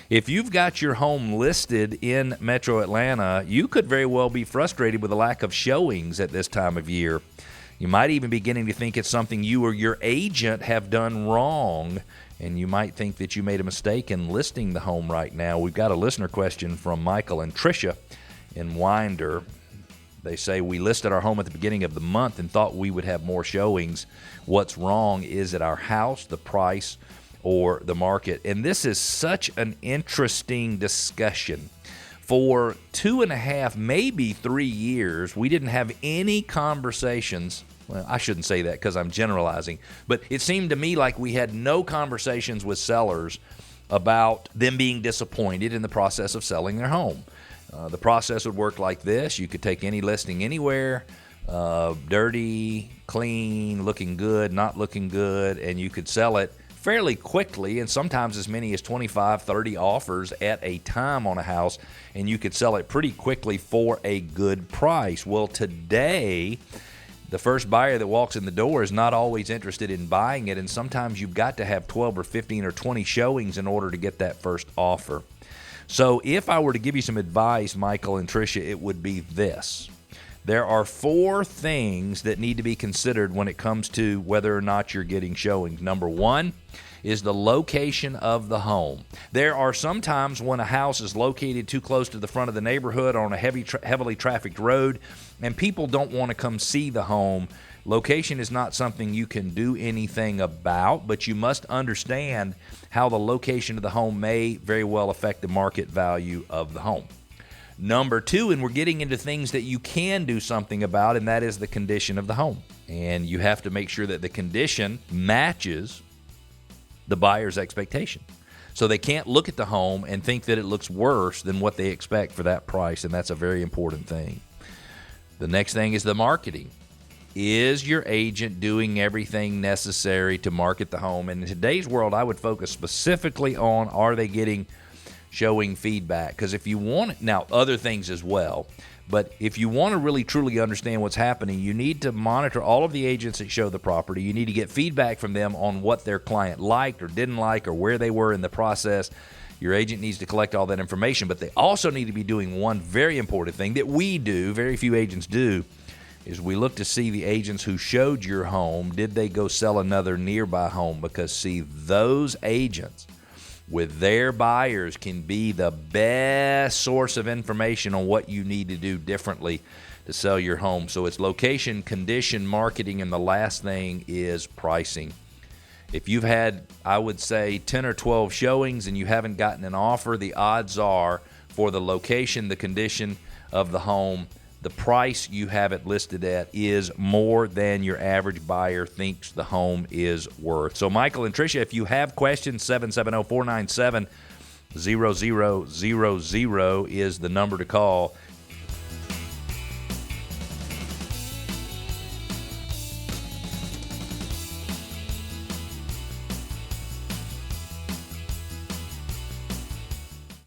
If you've got your home listed in Metro Atlanta, you could very well be frustrated with the lack of showings at this time of year. You might even be beginning to think it's something you or your agent have done wrong, and you might think that you made a mistake in listing the home right now. We've got a listener question from Michael and Tricia in Winder. They say, we listed our home at the beginning of the month and thought we would have more showings. What's wrong? Is it our house, the price, or the market? And this is such an interesting discussion. For 2.5, maybe 3 years, we didn't have any conversations. Well, I shouldn't say that because I'm generalizing, but it seemed to me like we had no conversations with sellers about them being disappointed in the process of selling their home. The process would work like this. You could take any listing anywhere, dirty, clean, looking good, not looking good, and you could sell it fairly quickly, and sometimes as many as 25, 30 offers at a time on a house, and you could sell it pretty quickly for a good price. Well, today, the first buyer that walks in the door is not always interested in buying it, and sometimes you've got to have 12 or 15 or 20 showings in order to get that first offer. So if I were to give you some advice, Michael and Tricia, it would be this. There are 4 things that need to be considered when it comes to whether or not you're getting showings. Number 1 is the location of the home. There are some times when a house is located too close to the front of the neighborhood on a heavily trafficked road, and people don't want to come see the home. Location is not something you can do anything about, but you must understand how the location of the home may very well affect the market value of the home. Number 2, and we're getting into things that you can do something about, and that is the condition of the home. And you have to make sure that the condition matches the buyer's expectation. So they can't look at the home and think that it looks worse than what they expect for that price, and that's a very important thing. The next thing is the marketing. Is your agent doing everything necessary to market the home? And in today's world, I would focus specifically on, are they getting showing feedback? Because if you want, now other things as well, but if you want to really truly understand what's happening, you need to monitor all of the agents that show the property. You need to get feedback from them on what their client liked or didn't like or where they were in the process. Your agent needs to collect all that information, but they also need to be doing one very important thing that we do, very few agents do, is we look to see the agents who showed your home, did they go sell another nearby home? Because, see, those agents with their buyers can be the best source of information on what you need to do differently to sell your home. So it's location, condition, marketing, and the last thing is pricing. If you've had, I would say, 10 or 12 showings and you haven't gotten an offer, the odds are for the location, the condition of the home, the price you have it listed at is more than your average buyer thinks the home is worth. So, Michael and Tricia, if you have questions, 770-497-0000 is the number to call.